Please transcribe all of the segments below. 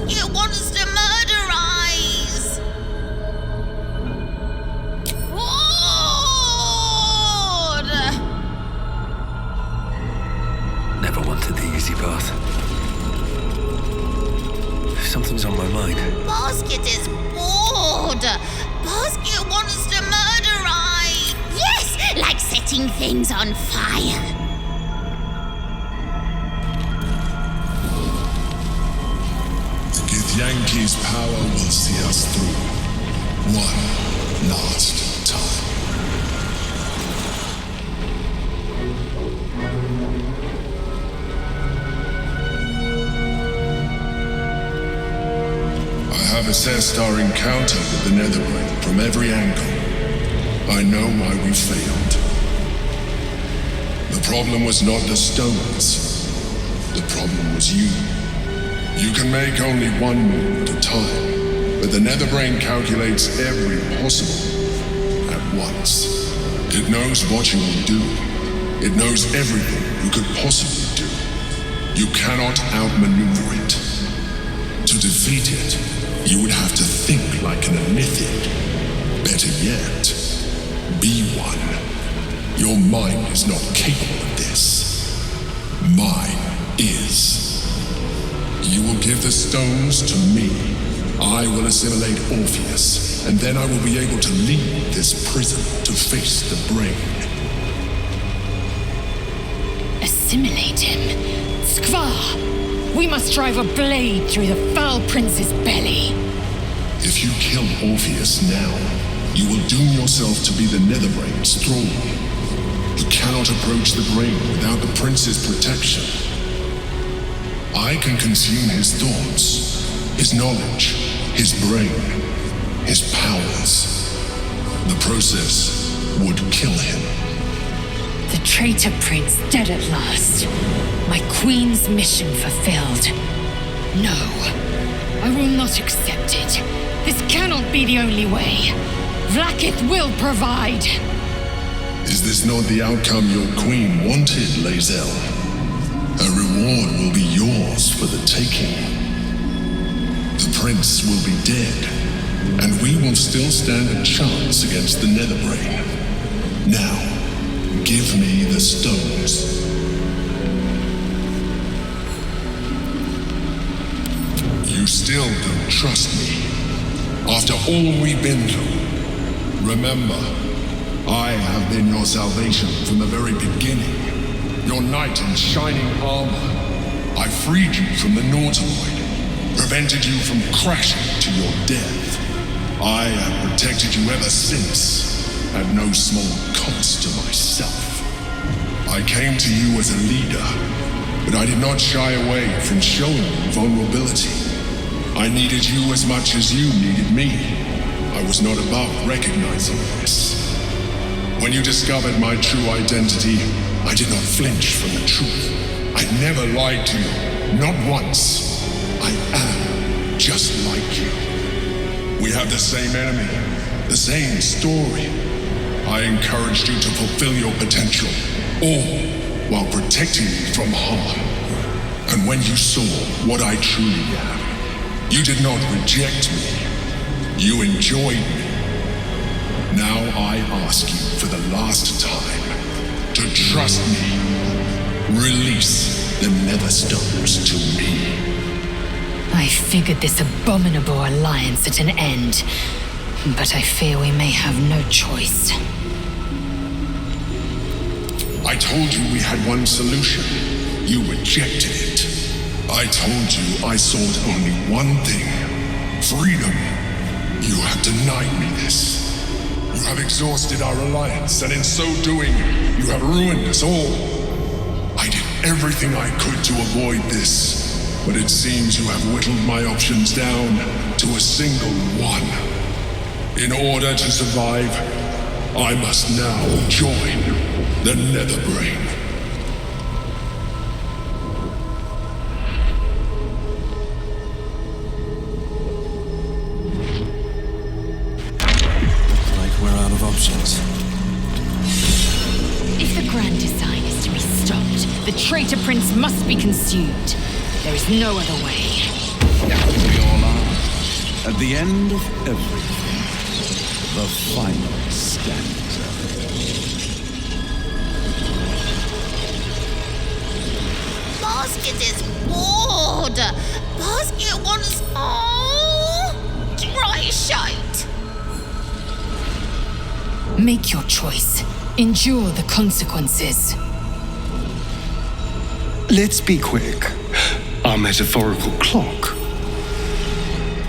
It wants to murderize! Lord! Never wanted the easy path. Something's on my mind. Basket is bored! Basket wants to murderize! Yes! Like setting things on fire! Yankee's power will see us through. One last time. I have assessed our encounter with the Netherbrain from every angle. I know why we failed. The problem was not the stones. The problem was you. You can make only one move at a time, but the Netherbrain calculates every possible at once. It knows what you will do. It knows everything you could possibly do. You cannot outmaneuver it. To defeat it, you would have to think like an Illithid. Better yet, be one. Your mind is not capable of this. Mine is. You will give the stones to me. I will assimilate Orpheus, and then I will be able to leave this prison to face the brain. Assimilate him? Skvar! We must drive a blade through the foul prince's belly. If you kill Orpheus now, you will doom yourself to be the Netherbrain's thrall. You cannot approach the brain without the prince's protection. I can consume his thoughts, his knowledge, his brain, his powers. The process would kill him. The traitor prince dead at last. My queen's mission fulfilled. No, I will not accept it. This cannot be the only way. Vlaakith will provide. Is this not the outcome your queen wanted, Lae'zel? A reward will be yours for the taking. The prince will be dead, and we will still stand a chance against the Netherbrain. Now, give me the stones. You still don't trust me. After all we've been through, remember, I have been your salvation from the very beginning. Your knight in shining armor. I freed you from the Nautiloid, prevented you from crashing to your death. I have protected you ever since, at no small cost to myself. I came to you as a leader, but I did not shy away from showing you vulnerability. I needed you as much as you needed me. I was not above recognizing this. When you discovered my true identity, I did not flinch from the truth. I never lied to you, not once. I am just like you. We have the same enemy, the same story. I encouraged you to fulfill your potential, all while protecting you from harm. And when you saw what I truly am, you did not reject me. You enjoyed me. Now I ask you for the last time to trust me. Release the Netherstones to me. I figured this abominable alliance at an end, but I fear we may have no choice. I told you we had one solution. You rejected it. I told you I sought only one thing. Freedom. You have denied me this. You have exhausted our alliance, and in so doing, you have ruined us all. I did everything I could to avoid this, but it seems you have whittled my options down to a single one. In order to survive, I must now join the Netherbrain. Options. If the grand design is to be stopped, the traitor prince must be consumed. There is no other way. We all are. At the end of everything, the final stanza. Basket is bored. Basket wants dry shite. Make your choice. Endure the consequences. Let's be quick. Our metaphorical clock.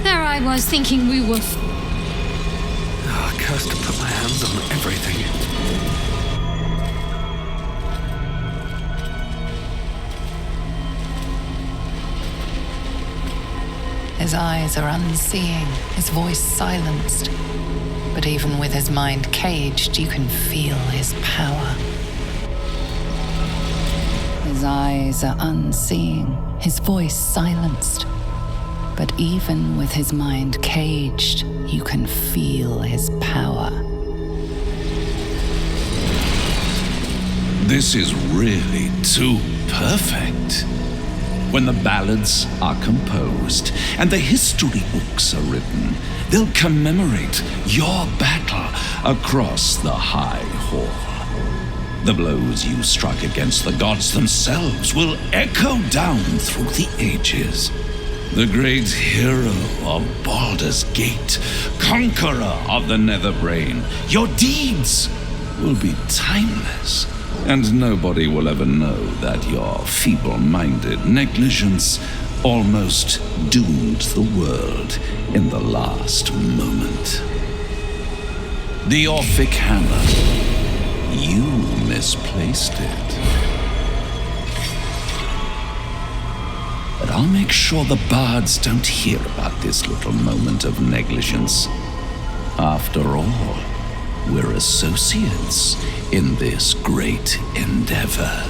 There I was thinking we were... Cursed to put my hands on everything. His eyes are unseeing, his voice silenced. But even with his mind caged, you can feel his power. His eyes are unseeing, his voice silenced. But even with his mind caged, you can feel his power. This is really too perfect. When the ballads are composed and the history books are written, they'll commemorate your battle across the High Hall. The blows you struck against the gods themselves will echo down through the ages. The great hero of Baldur's Gate, conqueror of the Netherbrain, your deeds will be timeless. And nobody will ever know that your feeble-minded negligence almost doomed the world in the last moment. The Orphic hammer. You misplaced it. But I'll make sure the bards don't hear about this little moment of negligence. After all, we're associates in this great endeavor.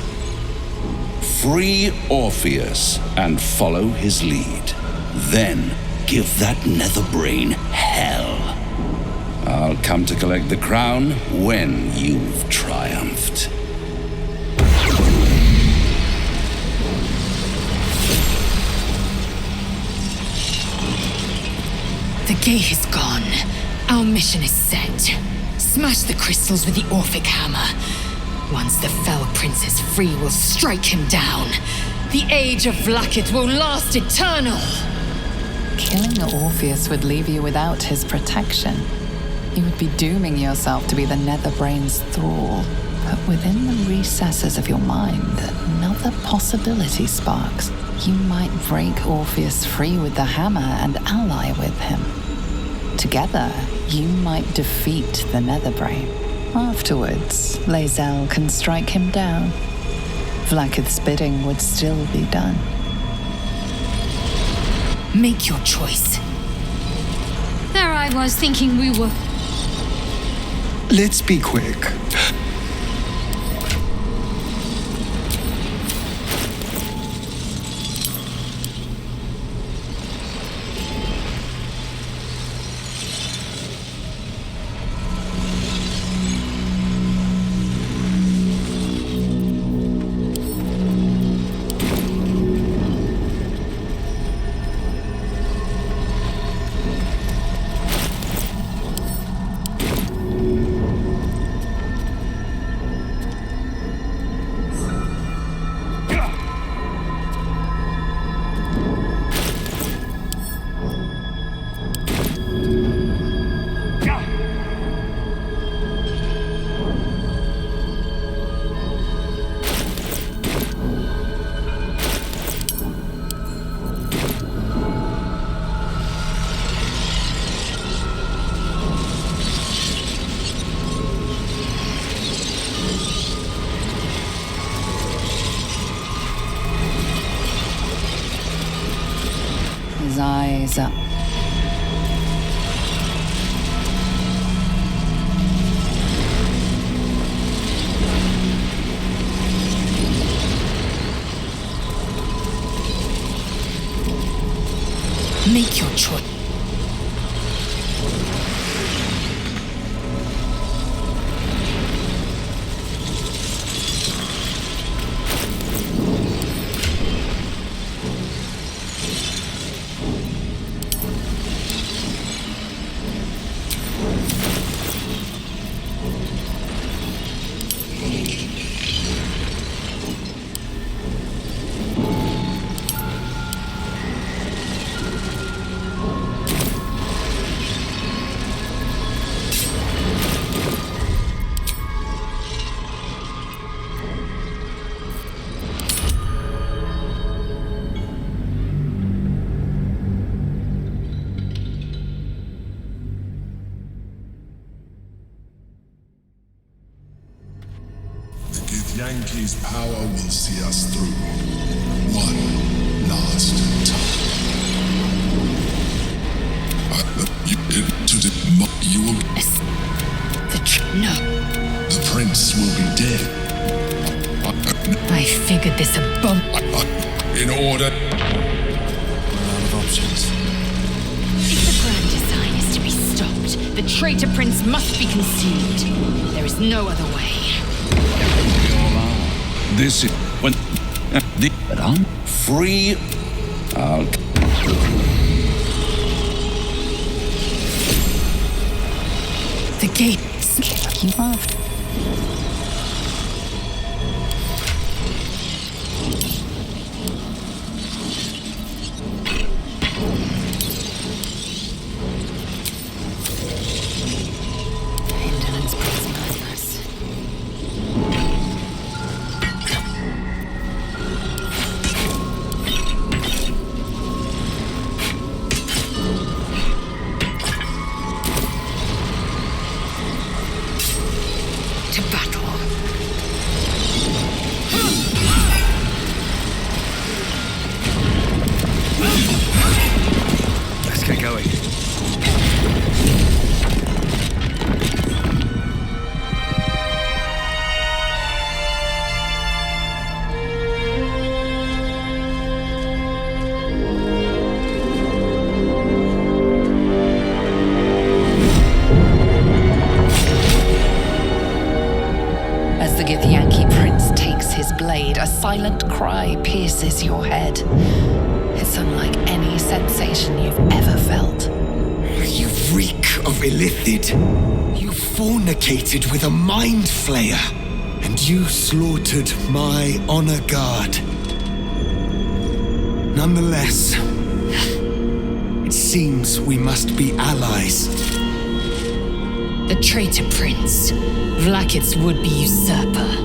Free Orpheus and follow his lead. Then give that Netherbrain hell. I'll come to collect the crown when you've triumphed. The gate is gone. Our mission is set. Smash the crystals with the Orphic hammer. Once the fell prince is free, we'll strike him down. The age of Vlaakith will last eternal. Killing Orpheus would leave you without his protection. You would be dooming yourself to be the Netherbrain's thrall. But within the recesses of your mind, another possibility sparks. You might break Orpheus free with the hammer and ally with him. Together, you might defeat the Netherbrain. Afterwards, Lae'zel can strike him down. Vlaakith's bidding would still be done. Make your choice. There I was thinking we were... Let's be quick. His eyes up. Make your choice. His power will see us through. One last time. You will... No. The prince will be dead. I figured this In order... We're out of options. If the grand design is to be stopped, the traitor prince must be consumed. There is no other way. This is when but I'm free. I'll The gate. You are. Indolence brings madness. To battle. Let's get going. As the Githyanki prince takes his blade, a silent cry pierces your head. It's unlike any sensation you've ever felt. You reek of Illithid. You fornicated with a mind flayer. And you slaughtered my honor guard. Nonetheless, it seems we must be allies. The traitor prince, Vlakith's would-be usurper.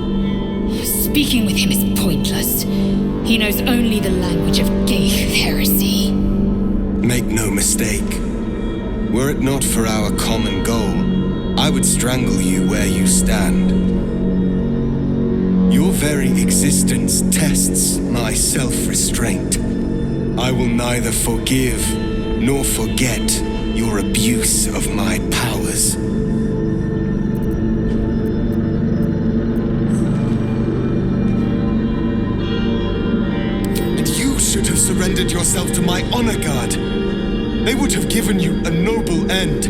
Speaking with him is pointless. He knows only the language of Gaith heresy. Make no mistake. Were it not for our common goal, I would strangle you where you stand. Your very existence tests my self-restraint. I will neither forgive nor forget your abuse of my powers. And you should have surrendered yourself to my honor guard. They would have given you a noble end.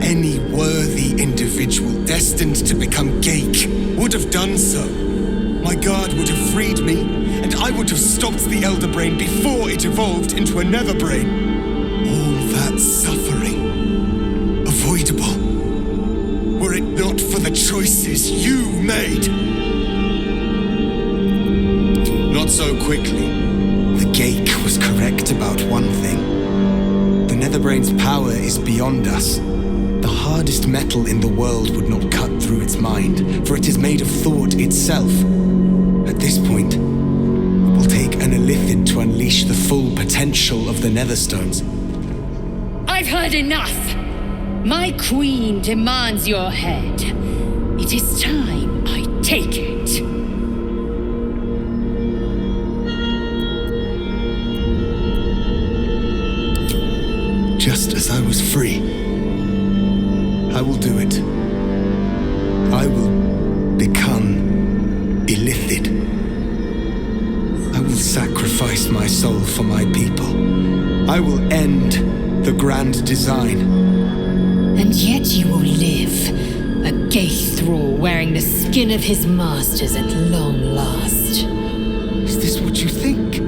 Any worthy individual destined to become Gaik would have done so. My guard would have freed me, and I would have stopped the Elder Brain before it evolved into a Nether Brain. All that suffering, avoidable, were it not for the choices you made. Not so quickly. The Gaik was correct about one thing. The Netherbrain's power is beyond us. The hardest metal in the world would not cut through its mind, for it is made of thought itself. At this point, it will take an Illithid to unleash the full potential of the Netherstones. I've heard enough! My queen demands your head. It is time I take it. Just as I was free, I will do it. I will become Illithid. I will sacrifice my soul for my people. I will end the grand design. And yet you will live, a Gaith thrall wearing the skin of his masters at long last. Is this what you think?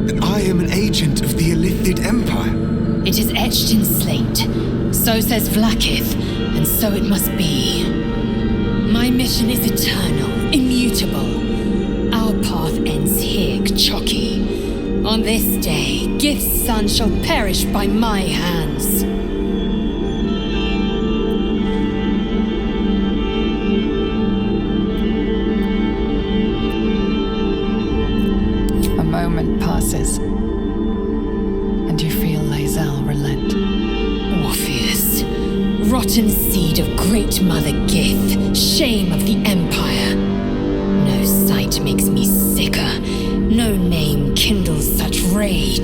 That I am an agent of the Illithid Empire? It is etched in slate. So says Vlakith, and so it must be. My mission is eternal, immutable. Our path ends here, Kchoki. On this day, Gith's son shall perish by my hands. A moment passes, and you feel Lae'zel relent. Orpheus, rotten seed of Great Mother Gith, shame of the Empire. No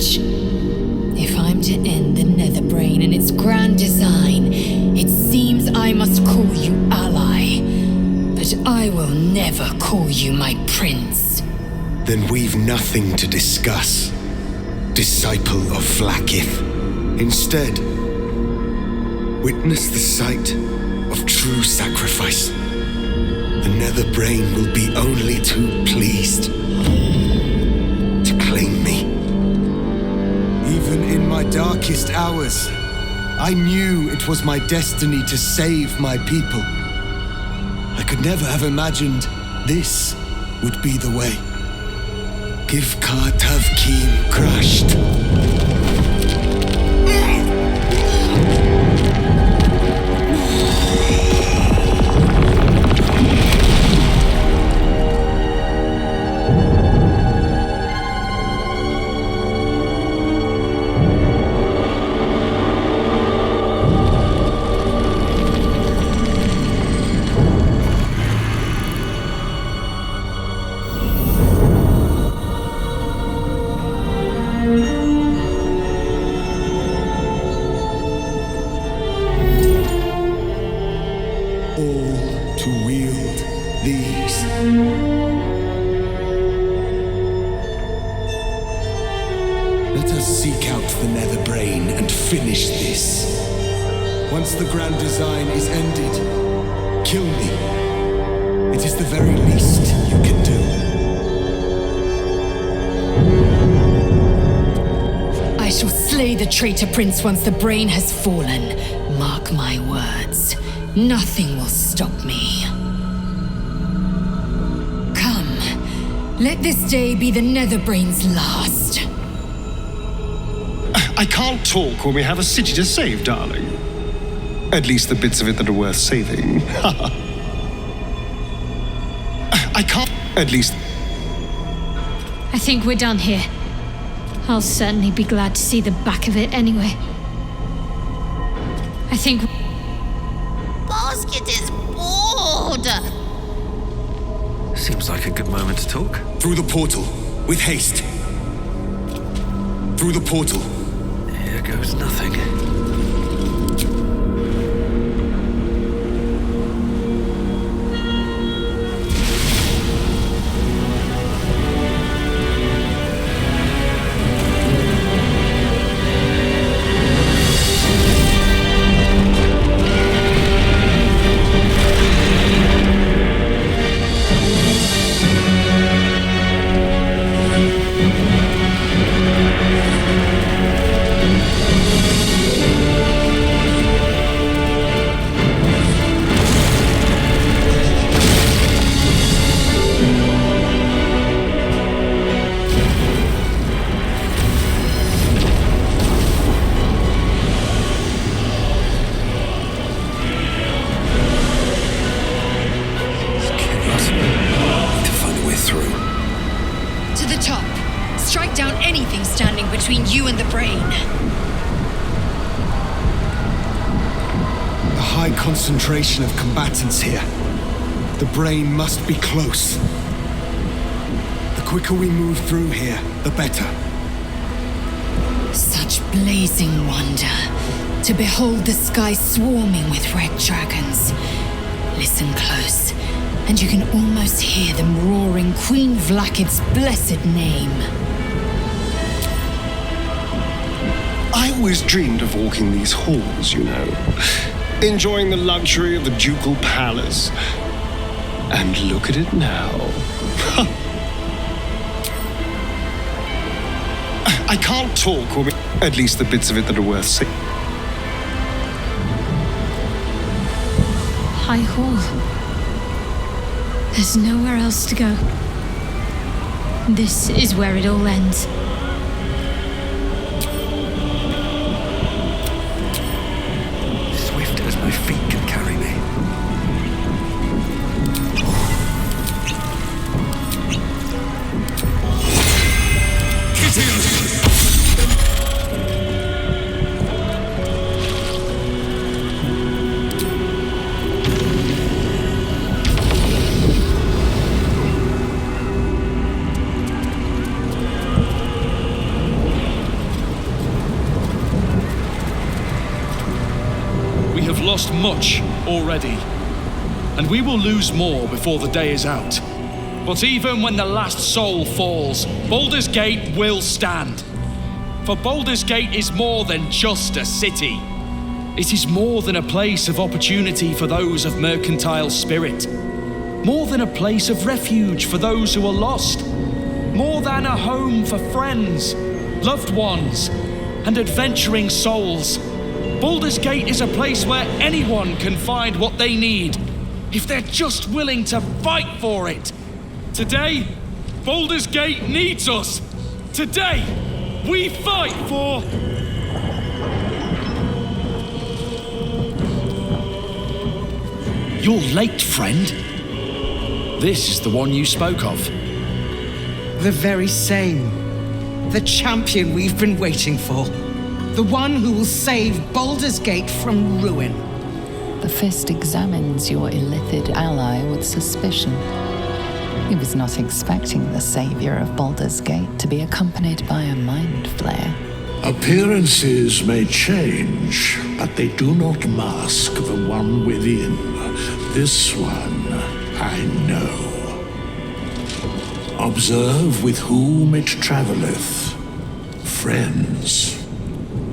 message. If I'm to end the Netherbrain and its grand design, it seems I must call you ally. But I will never call you my prince. Then we've nothing to discuss, disciple of Vlaakith. Instead, witness the sight of true sacrifice. The Netherbrain will be only too pleased to claim me. Even in my darkest hours, I knew it was my destiny to save my people. I could never have imagined this would be the way. Give Kartavkim crushed. Let us seek out the Netherbrain and finish this. Once the grand design is ended, kill me. It is the very least you can do. I shall slay the traitor prince once the brain has fallen. Mark my words. Nothing will stop me. Come, let this day be the Netherbrain's last. I can't talk when we have a city to save, darling. At least the bits of it that are worth saving. I can't... At least... I think we're done here. I'll certainly be glad to see the back of it anyway. I think... Basket is bored. Seems like a good moment to talk. Through the portal, with haste. Through the portal. Here goes nothing. Between you and the brain. A high concentration of combatants here. The brain must be close. The quicker we move through here, the better. Such blazing wonder to behold the sky swarming with red dragons. Listen close, and you can almost hear them roaring Queen Vlaakith's blessed name. I always dreamed of walking these halls, you know. Enjoying the luxury of the ducal palace. And look at it now. I can't talk, or at least the bits of it that are worth seeing. High Hall. There's nowhere else to go. This is where it all ends. My feet can carry me. lost much already, and we will lose more before the day is out. But even when the last soul falls, Baldur's Gate will stand. For Baldur's Gate is more than just a city. It is more than a place of opportunity for those of mercantile spirit. More than a place of refuge for those who are lost. More than a home for friends, loved ones, and adventuring souls. Baldur's Gate is a place where anyone can find what they need, if they're just willing to fight for it. Today, Baldur's Gate needs us. Today, we fight for... You're late, friend. This is the one you spoke of. The very same. The champion we've been waiting for. The one who will save Baldur's Gate from ruin. The Fist examines your Illithid ally with suspicion. He was not expecting the savior of Baldur's Gate to be accompanied by a mind flayer. Appearances may change, but they do not mask the one within. This one I know. Observe with whom it travelleth. Friends.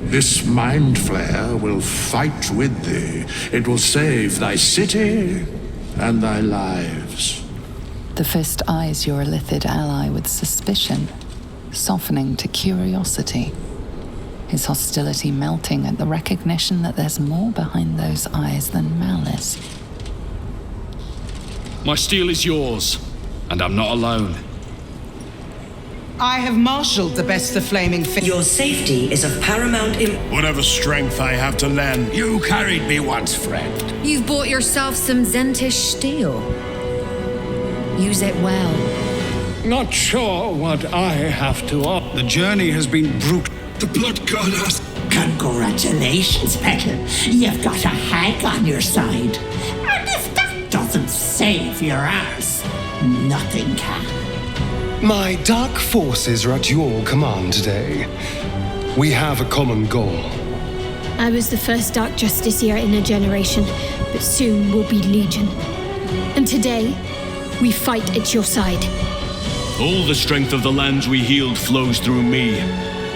This mind flayer will fight with thee. It will save thy city and thy lives. The Fist eyes your Illithid ally with suspicion, softening to curiosity. His hostility melting at the recognition that there's more behind those eyes than malice. My steel is yours, and I'm not alone. I have marshaled the best of Flaming Fist. Your safety is of paramount Whatever strength I have to lend. You carried me once, friend. You've bought yourself some Zhentish steel. Use it well. Not sure what I have to offer. The journey has been brutal. The blood god has... Congratulations, Petal. You've got a hag on your side. And if that doesn't save your ass, nothing can. My dark forces are at your command today. We have a common goal. I was the first Dark Justiciar in a generation, but soon will be Legion. And today, we fight at your side. All the strength of the lands we healed flows through me,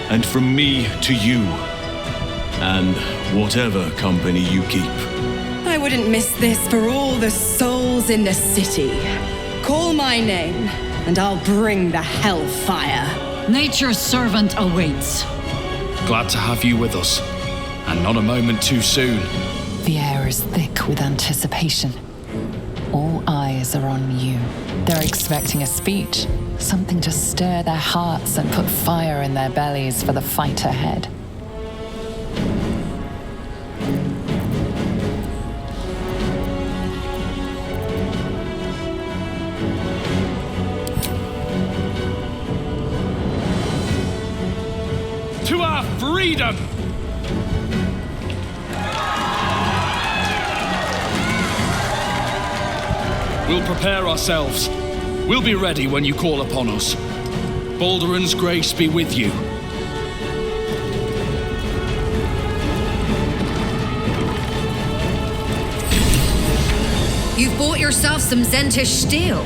and from me to you. And whatever company you keep. I wouldn't miss this for all the souls in the city. Call my name, and I'll bring the hellfire. Nature's servant awaits. Glad to have you with us, and not a moment too soon. The air is thick with anticipation. All eyes are on you. They're expecting a speech, something to stir their hearts and put fire in their bellies for the fight ahead. To our freedom! We'll prepare ourselves. We'll be ready when you call upon us. Balduran's grace be with you. You've bought yourself some Zhentish steel.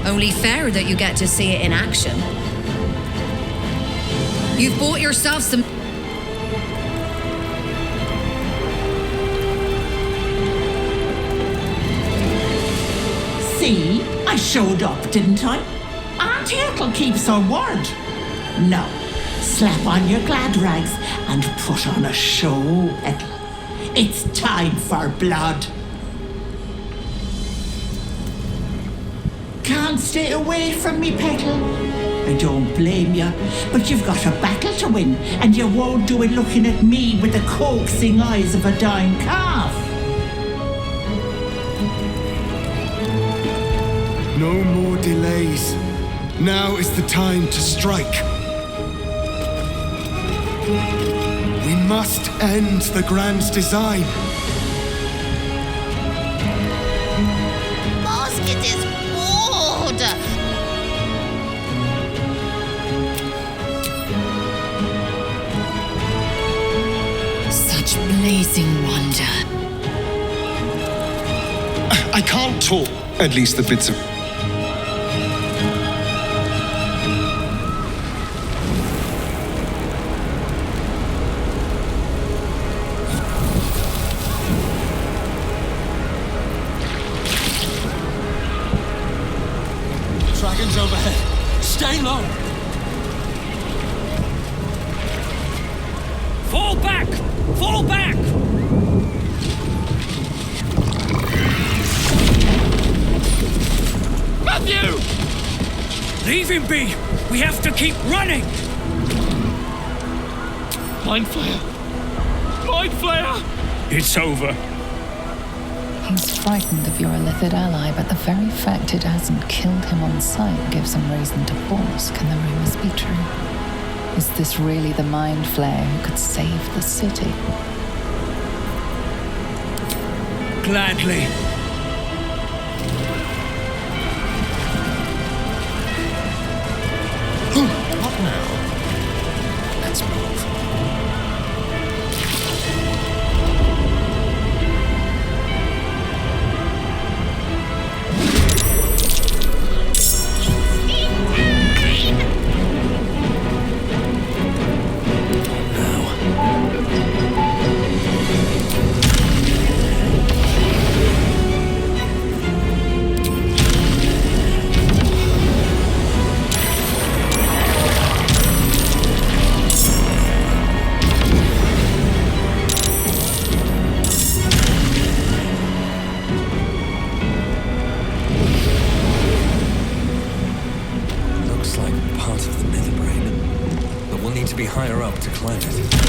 Only fair that you get to see it in action. You've bought yourself some... See? I showed up, didn't I? Auntie Ethel keeps her word. Now, slap on your glad rags and put on a show, Ethel. It's time for blood. Can't stay away from me, Petal. I don't blame you, but you've got a battle to win, and you won't do it looking at me with the coaxing eyes of a dying calf. No more delays. Now is the time to strike. We must end the grand design. Basket is bored. Such blazing wonder. can't talk. At least the bits of... Dragons overhead. Stay low. Fall back! Fall back! Matthew! Leave him be! We have to keep running! Mind Flayer! Mind Flayer! It's over. He's frightened of your Illithid ally, but the very fact it hasn't killed him on sight gives him reason to pause. Can the rumors be true? Is this really the Mind Flayer who could save the city? Gladly. What now? Let's move. Higher up to climb it.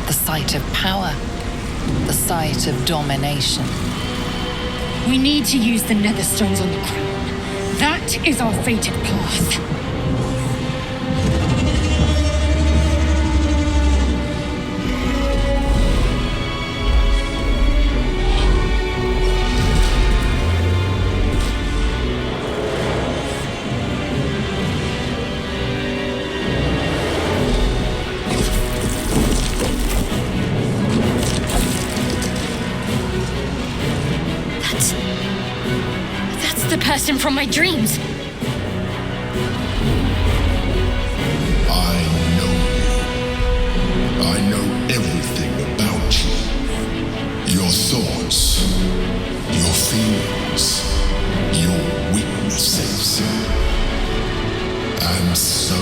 The site of power. The site of domination. We need to use the nether stones on the crown. That is our fated path. That's the person from my dreams. I know you. I know everything about you. Your thoughts, your feelings, your weaknesses. And so